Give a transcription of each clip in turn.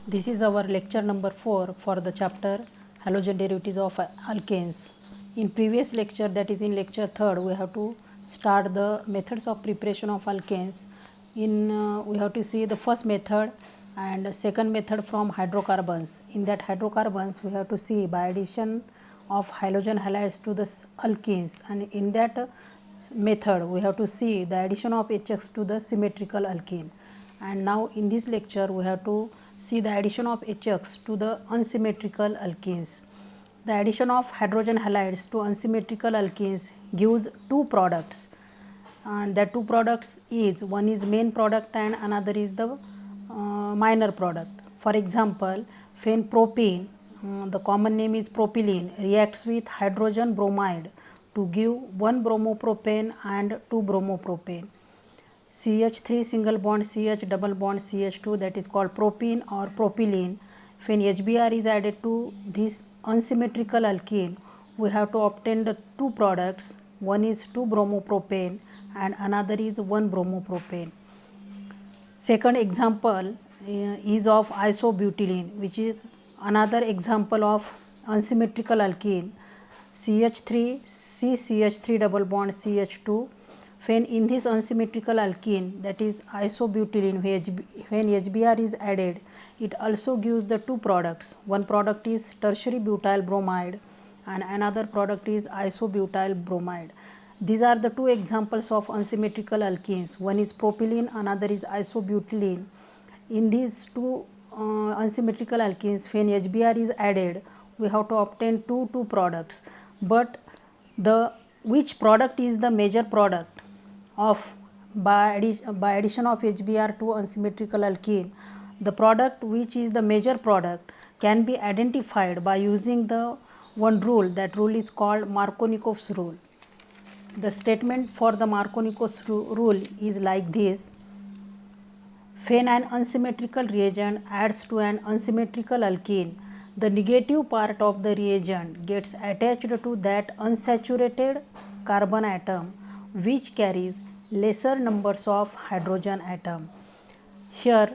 This is our lecture number 4 for the chapter halogen derivatives of alkanes. In previous lecture, that is in lecture 3rd, we have to start the methods of preparation of alkanes. We have to see the first method and second method from hydrocarbons. In that hydrocarbons, we have to see by addition of halogen halides to the alkenes, and in that method we have to see the addition of HX to the symmetrical alkene. And now in this lecture we have to see the addition of HX to the unsymmetrical alkenes. The addition of hydrogen halides to unsymmetrical alkenes gives two products, and that two products is one is main product and another is the minor product. For example, phenpropene, the common name is propylene, reacts with hydrogen bromide to give 1 bromopropane and 2 bromopropane. CH3 single bond CH double bond CH2, that is called propene or propylene. When HBr is added to this unsymmetrical alkene, we have to obtain the two products. One is 2 bromopropane and another is 1 bromopropane. Second example is of isobutylene, which is another example of unsymmetrical alkene. CH3 CCH3 double bond CH2. When in this unsymmetrical alkene, that is isobutylene, when HBr is added, it also gives the two products. One product is tertiary butyl bromide and another product is isobutyl bromide. These are the two examples of unsymmetrical alkenes. One is propylene, another is isobutylene. In these two unsymmetrical alkenes, when HBr is added, we have to obtain two products. But which product is the major product of by addition of HBr to unsymmetrical alkene? The product which is the major product can be identified by using the one rule. That rule is called Markovnikov's rule. The statement for the Markovnikov's rule is like this: when an unsymmetrical reagent adds to an unsymmetrical alkene, the negative part of the reagent gets attached to that unsaturated carbon atom which carries lesser numbers of hydrogen atom. Here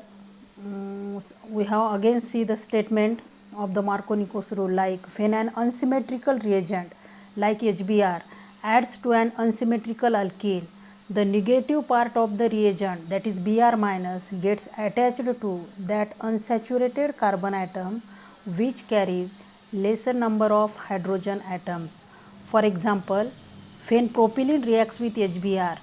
we have again see the statement of the Markovnikov's rule, like when an unsymmetrical reagent like HBr adds to an unsymmetrical alkene, the negative part of the reagent, that is Br minus, gets attached to that unsaturated carbon atom which carries lesser number of hydrogen atoms. For example, when propylene reacts with HBr,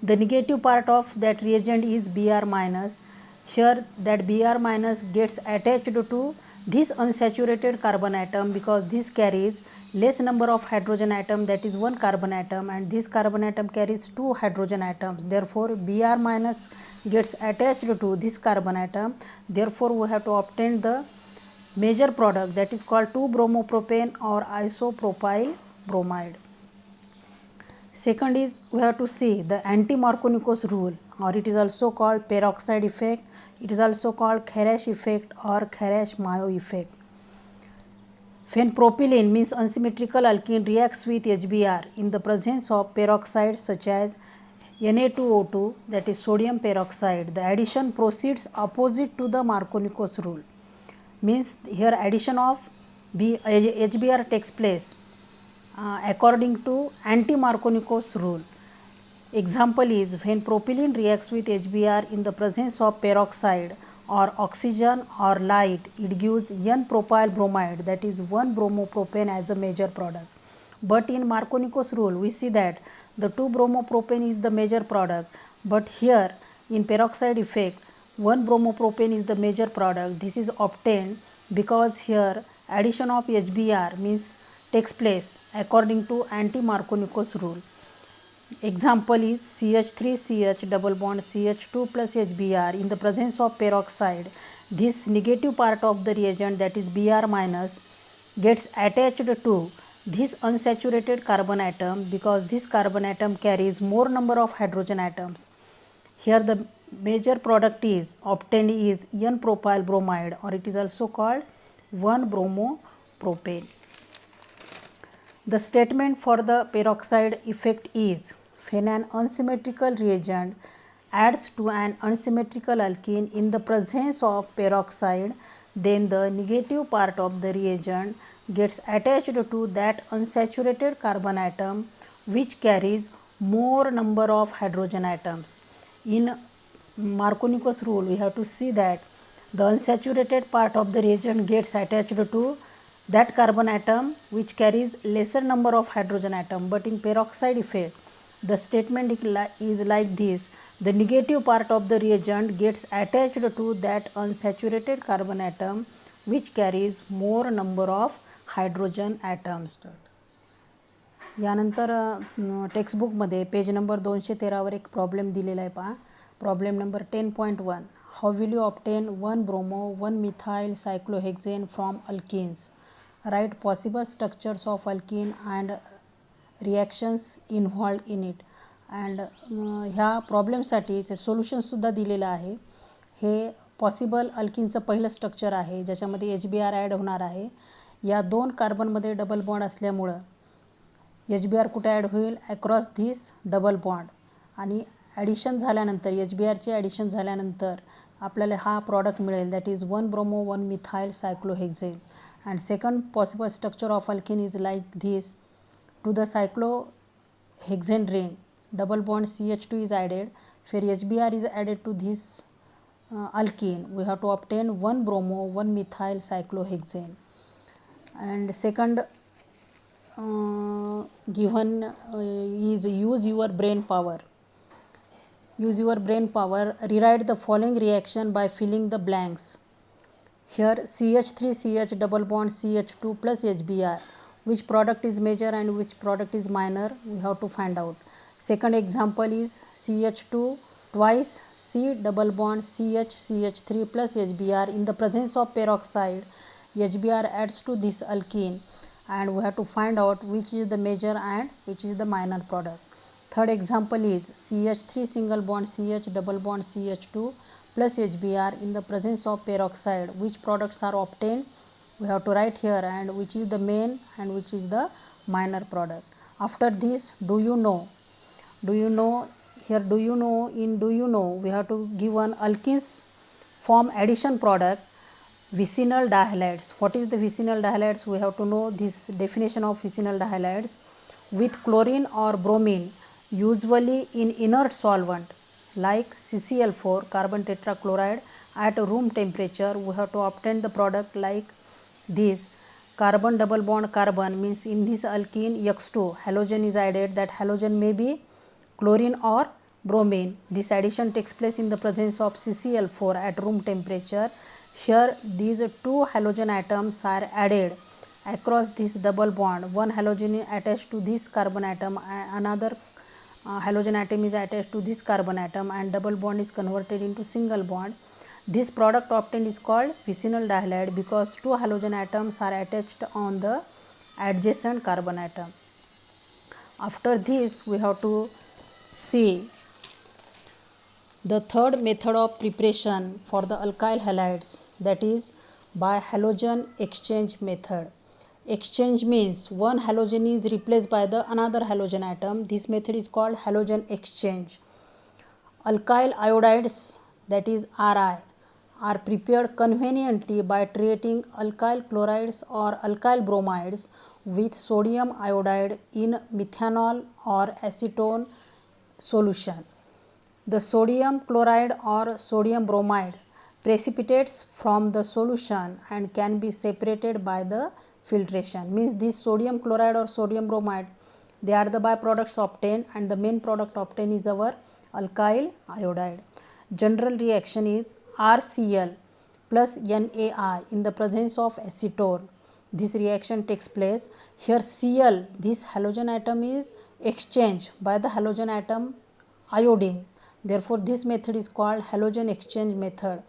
the negative part of that reagent is Br minus. Here that Br minus gets attached to this unsaturated carbon atom because this carries less number of hydrogen atom, that is one carbon atom, and this carbon atom carries two hydrogen atoms. Therefore, Br minus gets attached to this carbon atom. Therefore, we have to obtain the major product, that is called 2 bromopropane or isopropyl bromide. Second is we have to see the anti-Markovnikov's rule, or it is also called peroxide effect. It is also called Kharash effect or Kharash-Mayo effect. When propylene means unsymmetrical alkene reacts with HBr in the presence of peroxides such as Na2O2, that is sodium peroxide, the addition proceeds opposite to the Markovnikov's rule. Means here addition of HBr takes place according to anti-Markovnikov's rule. Example is when propylene reacts with HBr in the presence of peroxide or oxygen or light, it gives N-propyl bromide, that is 1 bromopropane as a major product. But in Markovnikov's rule, we see that the 2 bromopropane is the major product, but here in peroxide effect, 1 bromopropane is the major product. This is obtained because here addition of HBr means takes place according to anti-Markovnikov's rule. Example is CH3CH double bond CH2 plus HBr in the presence of peroxide. This negative part of the reagent, that is Br minus, gets attached to this unsaturated carbon atom because this carbon atom carries more number of hydrogen atoms. Here the major product is obtained is N-propyl bromide, or it is also called 1 bromopropane. The statement for the peroxide effect is when an unsymmetrical reagent adds to an unsymmetrical alkene in the presence of peroxide, then the negative part of the reagent gets attached to that unsaturated carbon atom which carries more number of hydrogen atoms. In Markovnikov's rule, we have to see that the unsaturated part of the reagent gets attached to that carbon atom which carries lesser number of hydrogen atom, but in peroxide effect the statement is like this: the negative part of the reagent gets attached to that unsaturated carbon atom which carries more number of hydrogen atoms. यानंतर टेक्स्टबुकमध्ये page number 213 एक problem दिलेला आहे पहा. Problem number 10.1. How will you obtain 1 bromo 1 methyl cyclohexane from alkenes. Right possible structures of alkene and reactions involved in it. And ह्या प्रॉब्लेमसाठी ते सोल्युशनसुद्धा दिलेलं आहे. हे पॉसिबल अल्किनचं पहिलं स्ट्रक्चर आहे ज्याच्यामध्ये HBr ॲड होणार आहे. या 2 कार्बनमध्ये डबल बॉन्ड असल्यामुळं HBr कुठे ॲड होईल, अक्रॉस धिस डबल बॉन्ड. आणि ॲडिशन झाल्यानंतर HBrचे ॲडिशन झाल्यानंतर आपल्याला हा प्रॉडक्ट मिळेल, that is 1 bromo 1 methyl cyclohexane. And second possible structure of alkene is like this. To the cyclohexane ring double bond CH2 is added. फिर HBr is added to this alkene. We have to obtain 1 bromo 1 methyl cyclohexane. And second given is use your brain power. Use your brain power. Rewrite the following reaction by filling the blanks. Here CH3CH double bond CH2 plus HBr. Which product is major and which product is minor? We have to find out. Second example is CH2 twice C double bond CH3 plus HBr. In the presence of peroxide, HBr adds to this alkene, and we have to find out which is the major and which is the minor product. Third example is CH3 single bond CH double bond CH2 plus HBr. In the presence of peroxide, which products are obtained? We have to write here, and which is the main and which is the minor product. After this, do you know? Here do you know we have to give one alkenes form addition product, vicinal dihalides. What is the vicinal dihalides? We have to know this definition of vicinal dihalides. With chlorine or bromine, usually in inert solvent like CCl4 carbon tetrachloride at room temperature, we have to obtain the product like this. Carbon double bond carbon means in this alkene X2 halogen is added. That halogen may be chlorine or bromine. This addition takes place in the presence of CCl4 at room temperature. Here these 2 halogen atoms are added across this double bond. One halogen is attached to this carbon atom, another halogen atom is attached to this carbon atom, and double bond is converted into single bond. This product obtained is called vicinal dihalide because 2 halogen atoms are attached on the adjacent carbon atom. After this, we have to see the third method of preparation for the alkyl halides, that is by halogen exchange method. Exchange means one halogen is replaced by the another halogen atom. This method is called halogen exchange. Alkyl iodides, that is Ri, are prepared conveniently by treating alkyl chlorides or alkyl bromides with sodium iodide in methanol or acetone solution. The sodium chloride or sodium bromide precipitates from the solution and can be separated by the filtration. Means this sodium chloride or sodium bromide, they are the byproducts obtained, and the main product obtained is our alkyl iodide. General reaction is RCl plus NaI in the presence of acetone. This reaction takes place. Here Cl, this halogen atom, is exchanged by the halogen atom iodine. Therefore this method is called halogen exchange method.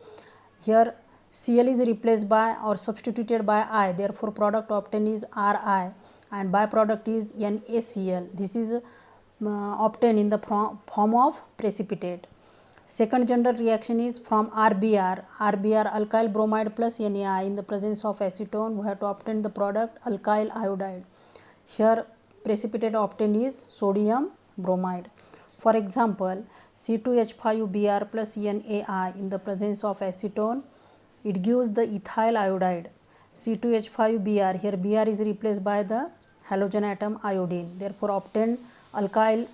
Here Cl is replaced by or substituted by I, therefore product obtained is Ri, and byproduct is NaCl. This is obtained in the form of precipitate. Second general reaction is from RBr alkyl bromide plus NaI in the presence of acetone. We have to obtain the product alkyl iodide. Here precipitate obtained is sodium bromide. For example, C2H5Br plus NaI in the presence of acetone, it gives the ethyl iodide. C2H5Br, here Br is replaced by the halogen atom iodine, therefore obtained alkyl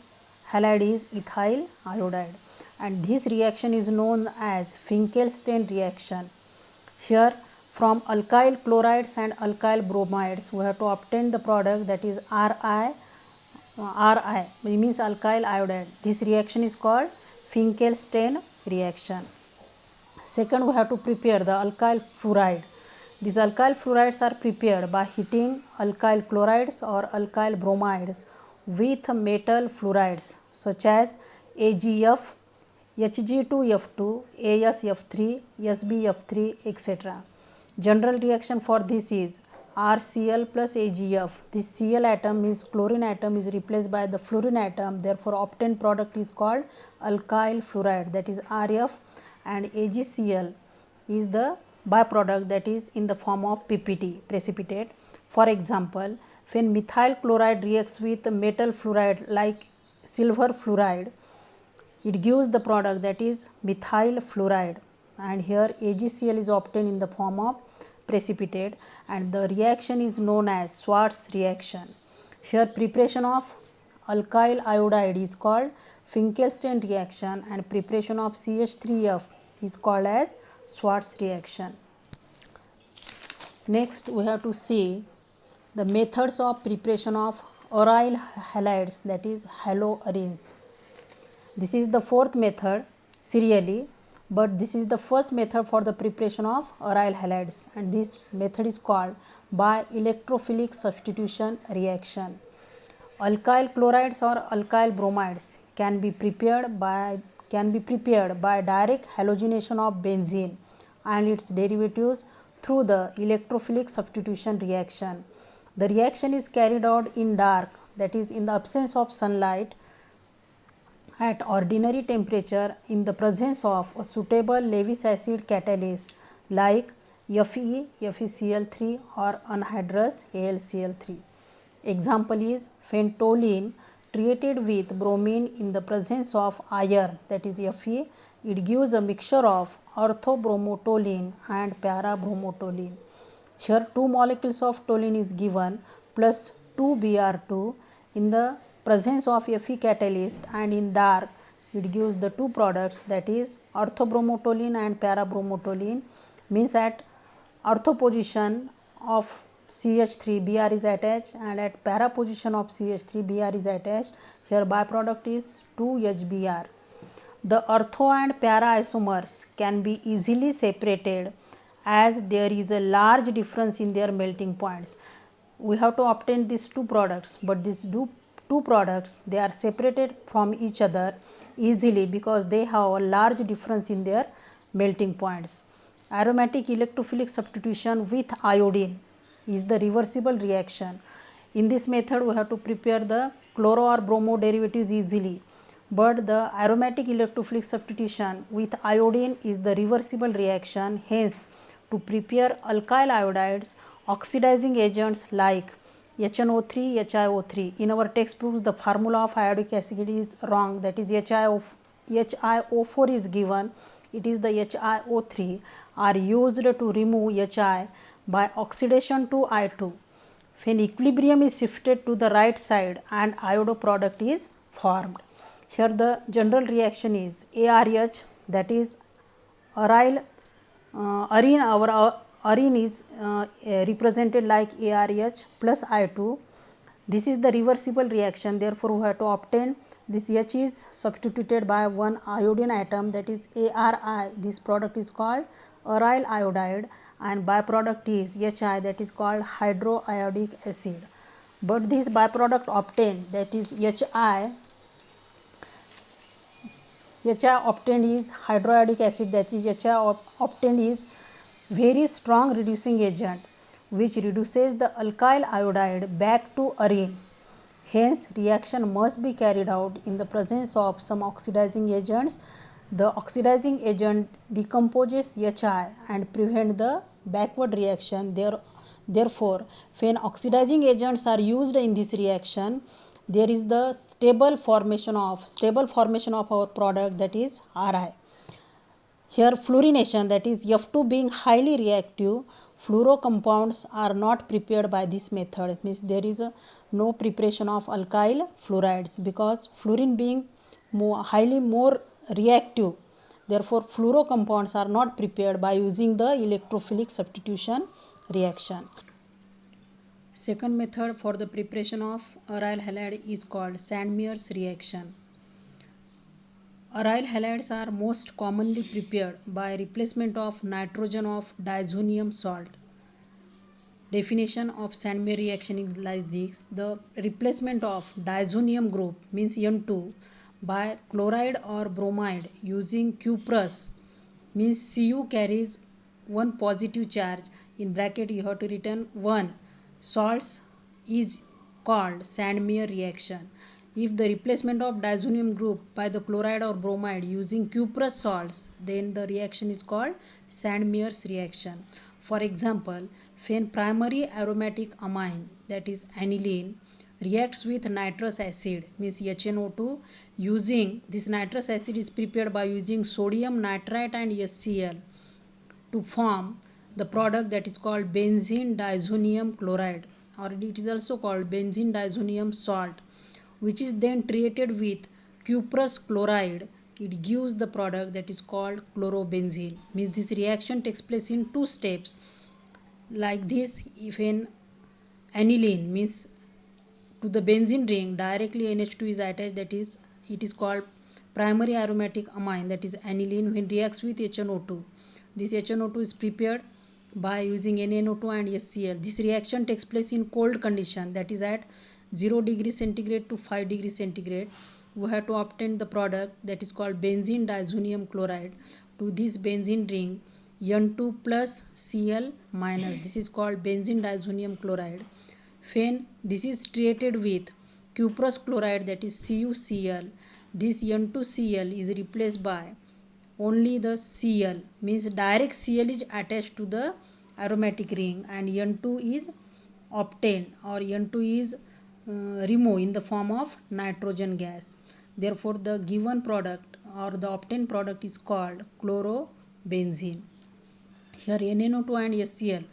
halide is ethyl iodide, and this reaction is known as Finkelstein reaction. Here from alkyl chlorides and alkyl bromides we have to obtain the product that is Ri, means alkyl iodide. This reaction is called Finkelstein reaction. Second, we have to prepare the alkyl fluoride. These alkyl fluorides are prepared by heating alkyl chlorides or alkyl bromides with metal fluorides such as AgF, Hg2F2, AsF3, SbF3, etc. General reaction for this is RCl plus AgF. This Cl atom means chlorine atom is replaced by the fluorine atom, therefore obtained product is called alkyl fluoride, that is RF, and AgCl is the byproduct, that is in the form of PPT, precipitate. For example, when methyl chloride reacts with metal fluoride like silver fluoride, it gives the product that is methyl fluoride, and here AgCl is obtained in the form of precipitate, and the reaction is known as Schwarz reaction. Here preparation of alkyl iodide is called Finkelstein reaction, and preparation of CH3F is called as Schwarz reaction. Next we have to see the methods of preparation of aryl halides, that is haloarenes. This is the fourth method serially, but this is the first method for the preparation of aryl halides, and this method is called by electrophilic substitution reaction. Alkyl chlorides or alkyl bromides can be prepared by direct halogenation of benzene and its derivatives through the electrophilic substitution reaction. The reaction is carried out in dark, that is in the absence of sunlight, at ordinary temperature in the presence of a suitable Lewis acid catalyst like Fe, FeCl3 or anhydrous AlCl3. Example is when toluene treated with bromine in the presence of iron, that is Fe, it gives a mixture of orthobromotoluene and parabromotoluene. Here 2 molecules of toluene is given plus 2Br2 in the presence of Fe catalyst, and in dark it gives the two products, that is orthobromotoluene and parabromotoluene, means at ortho position of CH3 Br is attached, and at para position of CH3 Br is attached. Here byproduct is 2HBr. The ortho and para isomers can be easily separated as there is a large difference in their melting points. We have to obtain these two products, but these two products, they are separated from each other easily because they have a large difference in their melting points. Aromatic electrophilic substitution with iodine is the reversible reaction. In this method we have to prepare the chloro or bromo derivatives easily, but the aromatic electrophilic substitution with iodine is the reversible reaction. Hence, to prepare alkyl iodides, oxidizing agents like HNO3, HiO3. In our textbooks the formula of iodic acid is wrong, that is HiO4 is given, it is the HiO3 are used to remove Hi by oxidation to I2. When equilibrium is shifted to the right side and iodo product is formed. Here the general reaction is ARH, that is aryl arene. Our arene is represented like ARH plus I2. This is the reversible reaction, therefore we have to obtain this H is substituted by one iodine atom, that is ARI. This product is called aryl iodide, and byproduct is Hi, that is called hydroiodic acid. But this byproduct obtained, that is Hi obtained is hydroiodic acid, that is Hi obtained is very strong reducing agent which reduces the alkyl iodide back to arene. Hence, reaction must be carried out in the presence of some oxidizing agents. The oxidizing agent decomposes Hi and prevent the backward reaction. Therefore, when oxidizing agents are used in this reaction, there is the stable formation of our product, that is Ri. Here fluorination, that is F2 being highly reactive, fluoro compounds are not prepared by this method. It means there is no preparation of alkyl fluorides, because fluorine being highly more reactive, therefore fluoro compounds are not prepared by using the electrophilic substitution reaction. Second method for the preparation of aryl halide is called Sandmeyer's reaction. Aryl halides are most commonly prepared by replacement of nitrogen of diazonium salt. Definition of Sandmeyer reaction is like this: the replacement of diazonium group, means N2, by chloride or bromide using cuprous, means Cu carries one positive charge, in bracket you have to written 1 salts, is called Sandmeyer reaction. If the replacement of diazonium group by the chloride or bromide using cuprous salts, then the reaction is called Sandmeyer's reaction. For example, when primary aromatic amine, that is aniline, reacts with nitrous acid, means HNO2, using this nitrous acid is prepared by using sodium nitrite and HCl to form the product that is called benzene diazonium chloride, or it is also called benzene diazonium salt, which is then treated with cuprous chloride. It gives the product that is called chlorobenzene. Means this reaction takes place in two steps. Like this, if an aniline, means to the benzene ring directly NH2 is attached, that is it is called primary aromatic amine, that is aniline, when reacts with HNO2. This HNO2 is prepared by using NaNO2 and HCl. This reaction takes place in cold condition, that is at 0 degree centigrade to 5 degree centigrade. We have to obtain the product that is called benzene diazonium chloride. To this benzene ring, N2 plus Cl minus, this is called benzene diazonium chloride. When this is treated with cuprous chloride, that is CuCl, this N2Cl is replaced by only the Cl, means direct Cl is attached to the aromatic ring, and N2 is obtained, or N2 is removed in the form of nitrogen gas. Therefore the given product or the obtained product is called chlorobenzene. Here NaNO2 and HCl,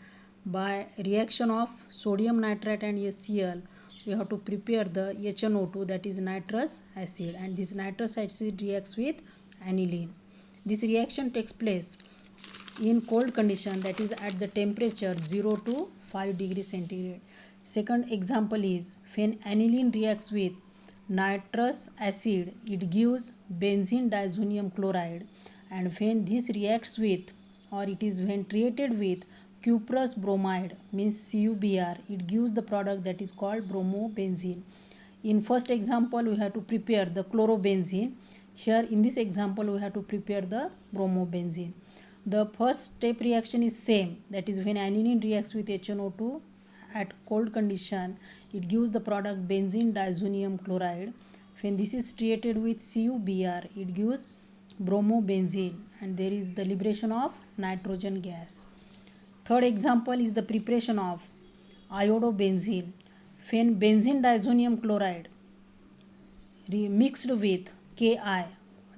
by reaction of sodium nitrate and HCl, we have to prepare the HNO2, that is nitrous acid, and this nitrous acid reacts with aniline. This reaction takes place in cold condition, that is at the temperature 0 to 5 degree centigrade. Second example is when aniline reacts with nitrous acid, it gives benzene diazonium chloride, and when this reacts with, or it is when treated with cuprous bromide, means CuBr, it gives the product that is called bromobenzene. In first example we have to prepare the chlorobenzene. Here in this example we have to prepare the bromobenzene. The first step reaction is same, that is when aniline reacts with HNO2 at cold condition, it gives the product benzene diazonium chloride. When this is treated with CuBr, it gives bromobenzene, and there is the liberation of nitrogen gas. Third example is the preparation of iodobenzene. When benzene diazonium chloride mixed with Ki,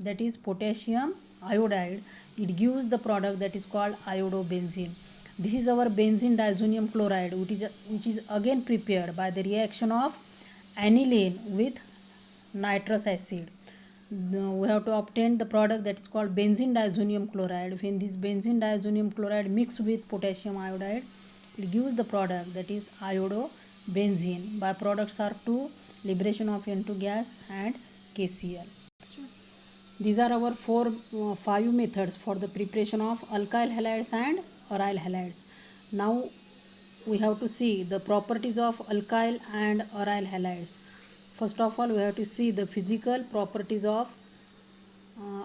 that is potassium iodide, it gives the product that is called iodobenzene. This is our benzene diazonium chloride, which is again prepared by the reaction of aniline with nitrous acid. We have to obtain the product that is called benzene diazonium chloride. When this benzene diazonium chloride mixed with potassium iodide, it gives the product that is iodobenzene. Byproducts are 2, liberation of N2 gas and KCl. These are our 5 methods for the preparation of alkyl halides and aryl halides. Now we have to see the properties of alkyl and aryl halides. First of all, we have to see the physical properties of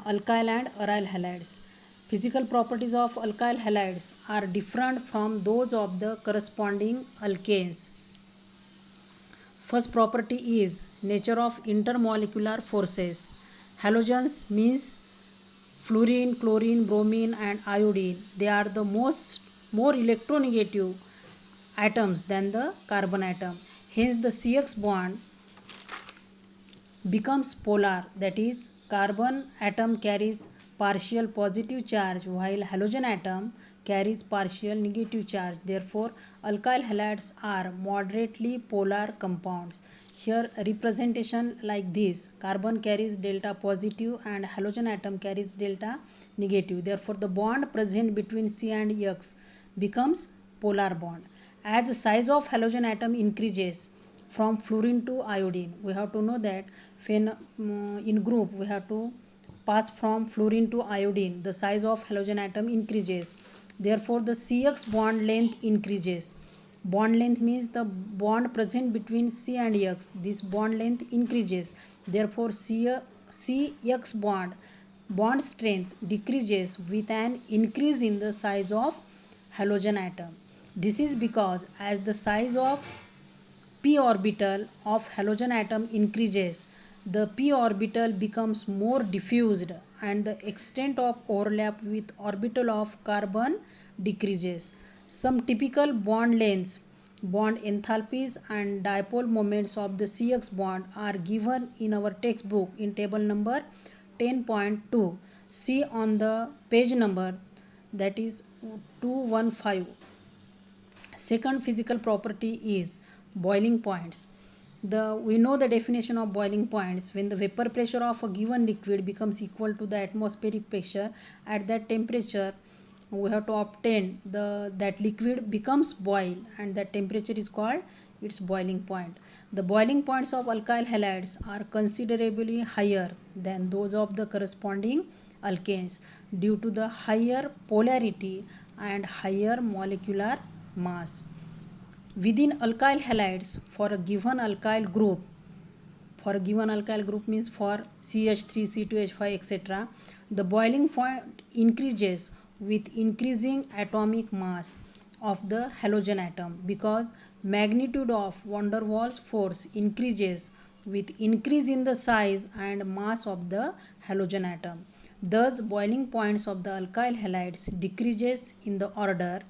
alkyl and aryl halides. Physical properties of alkyl halides are different from those of the corresponding alkanes. First property is nature of intermolecular forces. Halogens means fluorine, chlorine, bromine and iodine. They are the more electronegative atoms than the carbon atom. Hence the CX bond becomes polar, that is carbon atom carries partial positive charge while halogen atom carries partial negative charge. Therefore alkyl halides are moderately polar compounds. Here representation like this: carbon carries delta positive and halogen atom carries delta negative. Therefore the bond present between C and X becomes polar bond. As the size of halogen atom increases from fluorine to iodine, we have to know that when in group we have to pass from fluorine to iodine, the size of halogen atom increases. Therefore the CX bond length increases. Bond length means the bond present between C and X. This bond length increases. Therefore CX bond strength decreases with an increase in the size of halogen atom. This is because as the size of p orbital of halogen atom increases, the p orbital becomes more diffused and the extent of overlap with orbital of carbon decreases. Some typical bond lengths, bond enthalpies and dipole moments of the CX bond are given in our textbook in table number 10.2. See on the page number, that is 215. Second physical property is boiling points. We know the definition of boiling points. When the vapor pressure of a given liquid becomes equal to the atmospheric pressure, at that temperature we have to obtain that liquid becomes boil, and that temperature is called its boiling point. The boiling points of alkyl halides are considerably higher than those of the corresponding alkanes due to the higher polarity and higher molecular mass. Within alkyl halides, for a given alkyl group means for CH3, C2H5, etc., the boiling point increases with increasing atomic mass of the halogen atom, because magnitude of van der Waals force increases with increase in the size and mass of the halogen atom. Thus boiling points of the alkyl halides decreases in the order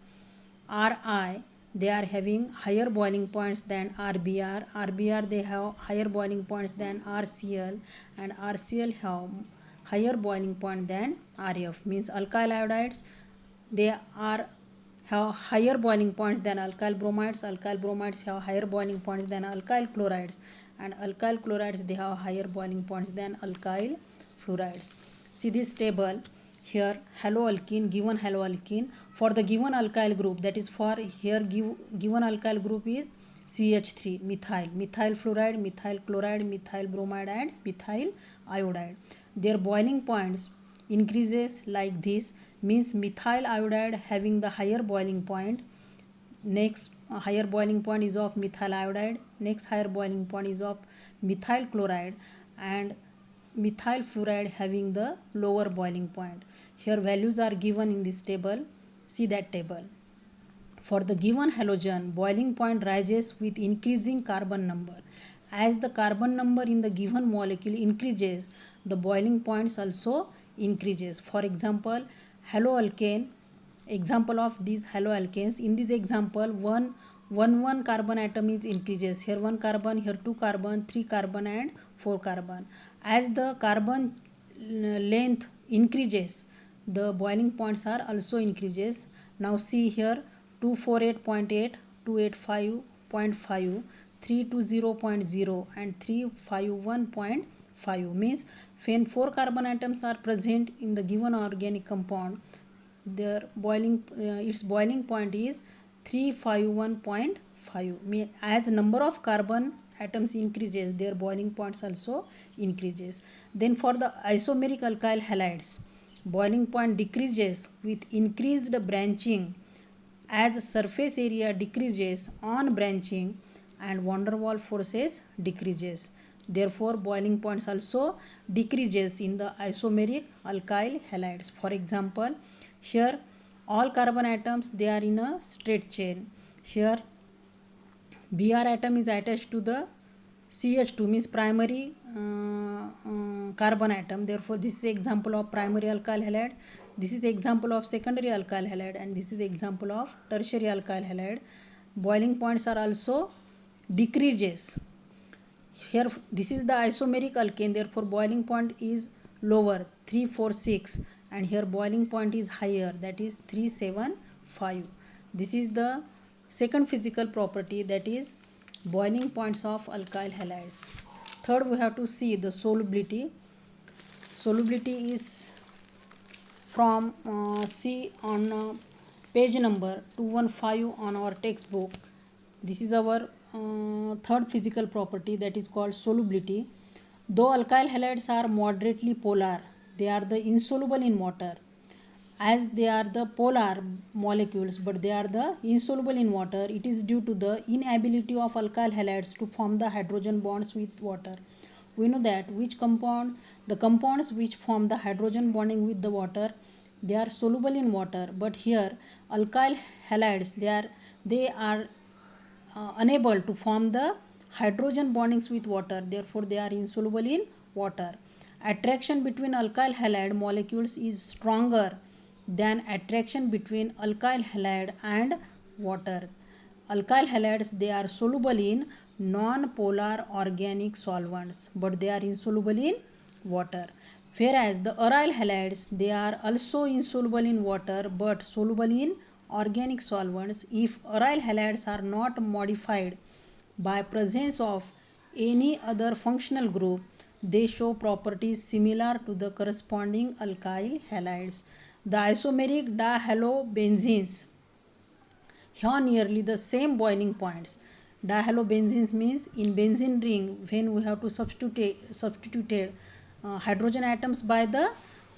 Ri. They are having higher boiling points than RBr. RBr they have higher boiling points than RCl, and RCl have higher boiling point than RF. Means alkyl iodides they have higher boiling points than alkyl bromides. Alkyl bromides have higher boiling points than alkyl chlorides, and alkyl chlorides they have higher boiling points than alkyl fluorides. See this table. Here haloalkene, given haloalkene for the given alkyl group, that is for here given alkyl group is CH3, methyl fluoride, methyl chloride, methyl bromide and methyl iodide. Their boiling points increases like this, means methyl iodide having the higher boiling point. Next higher boiling point is of methyl iodide. Next higher boiling point is of methyl chloride, and methyl fluoride having the lower boiling point. Here values are given in this table. See that table. For the given halogen, boiling point rises with increasing carbon number. As the carbon number in the given molecule increases, the boiling points also increases. For example, haloalkane, example of these haloalkanes. In this example, one carbon atom is increases. Here 1 carbon, here 2 carbon, 3 carbon and 4 carbon. As the carbon length increases, the boiling points are also increases. Now see here 248.8, 285.5, 320.0 and 351.5. Means when 4 carbon atoms are present in the given organic compound, their its boiling point is 351.5. As number of carbon atoms increases, their boiling points also increases. Then for the isomeric alkyl halides, boiling point decreases with increased branching as surface area decreases on branching and van der Waals forces decreases. Therefore boiling points also decreases in the isomeric alkyl halides. For example, here all carbon atoms they are in a straight chain. Here Br atom is attached to the CH2, means primary carbon atom. Therefore this is example of primary alkyl halide, this is example of secondary alkyl halide, and this is example of tertiary alkyl halide. Boiling points are also decreases. Here this is the isomeric alkane, therefore boiling point is lower 346, and here boiling point is higher, that is 375. This is the second physical property, that is boiling points of alkyl halides. Third, we have to see the solubility. Solubility is from see on page number 215 on our textbook. This is our third physical property, that is called solubility. Though alkyl halides are moderately polar, they are the insoluble in water, as they are the polar molecules but they are the insoluble in water. It is due to the inability of alkyl halides to form the hydrogen bonds with water. We know that the compounds which form the hydrogen bonding with the water, they are soluble in water, but here alkyl halides, they are unable to form the hydrogen bondings with water, therefore they are insoluble in water. Attraction between alkyl halide molecules is stronger than attraction between alkyl halide and water. Alkyl halides, they are soluble in non-polar organic solvents, but they are insoluble in water. Whereas the aryl halides, they are also insoluble in water but soluble in organic solvents. If aryl halides are not modified by presence of any other functional group, they show properties similar to the corresponding alkyl halides. The isomeric dihalobenzenes have nearly the same boiling points. Dihalobenzenes means in benzene ring, when we have to substitute hydrogen atoms by the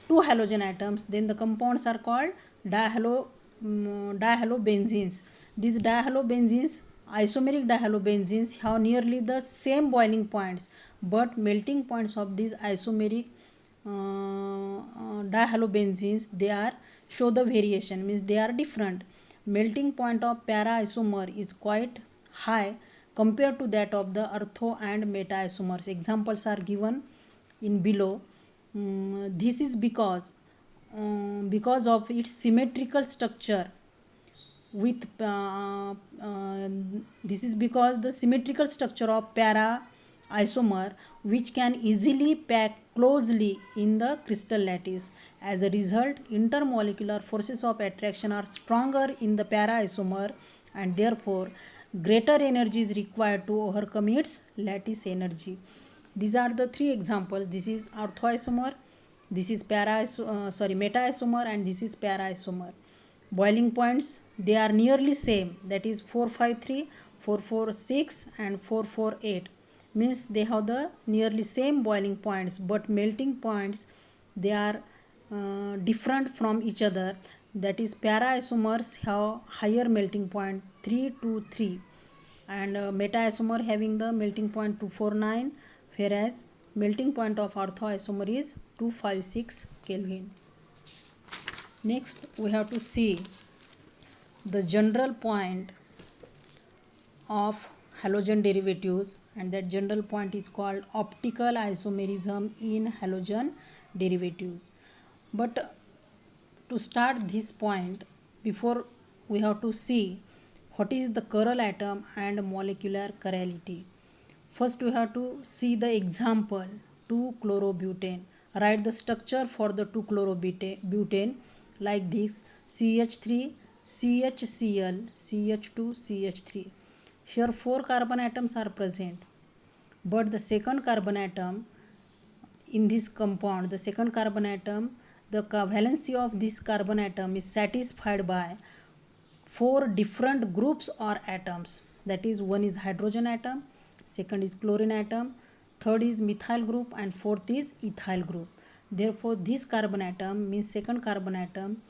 two halogen atoms, then the compounds are called dihalobenzenes. These dihalobenzenes, isomeric dihalobenzenes, have nearly the same boiling points, but melting points of these isomeric dihalobenzenes, they are show the variation, means they are different. Melting point of para isomer is quite high compared to that of the ortho and meta isomers. Examples are given in below. This is because of its symmetrical structure with this is because the symmetrical structure of para isomer, which can easily pack closely in the crystal lattice. As a result, intermolecular forces of attraction are stronger in the para isomer, and therefore greater energy is required to overcome its lattice energy. These are the three examples. This is orthoisomer, this is meta isomer, and this is para isomer. Boiling points, they are nearly same, that is 453, 446 and 448, means they have the nearly same boiling points, but melting points, they are different from each other. That is para isomers have higher melting point 323, and meta isomer having the melting point 249, whereas melting point of orthoisomer is 256 Kelvin. Next, we have to see the general point of halogen derivatives, and that general point is called optical isomerism in halogen derivatives. But to start this point, before we have to see what is the chiral atom and molecular chirality. First, we have to see the example 2-chlorobutane. Write the structure for the 2-chlorobutane like this: CH3, CHCl, CH2, CH3. Here 4 carbon atoms are present, but the second carbon atom in this compound, the second carbon atom, the valency of this carbon atom is satisfied by 4 different groups or atoms. That is, one is hydrogen atom, second is chlorine atom, third is methyl group, and fourth is ethyl group. Therefore, this carbon atom, means second carbon atom,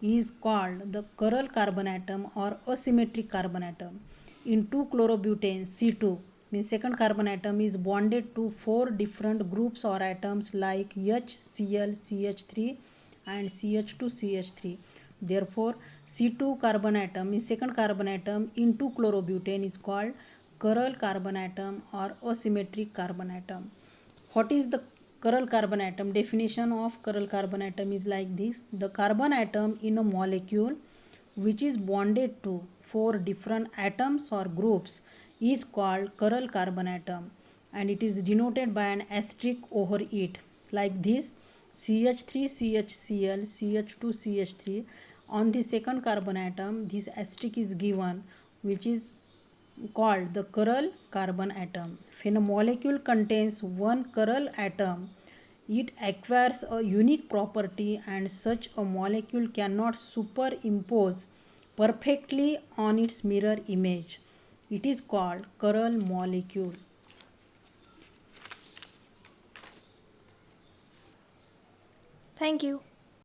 is called the chiral carbon atom or asymmetric carbon atom. In 2-chlorobutane, C2, means second carbon atom, is bonded to 4 different groups or atoms like H, Cl, CH3 and CH2, CH3. Therefore, C2 carbon atom, means second carbon atom in 2-chlorobutane, is called chiral carbon atom or asymmetric carbon atom. What is the chiral carbon atom? Definition of chiral carbon atom is like this: the carbon atom in a molecule which is bonded to 4 different atoms or groups is called chiral carbon atom. and it is denoted by an asterisk over it, like this: CH3 CHCl CH2 CH3. On the second carbon atom, this asterisk is given, which is called the chiral carbon atom. When a molecule contains one chiral atom, it acquires a unique property, and such a molecule cannot superimpose perfectly on its mirror image. It is called chiral molecule. Thank you.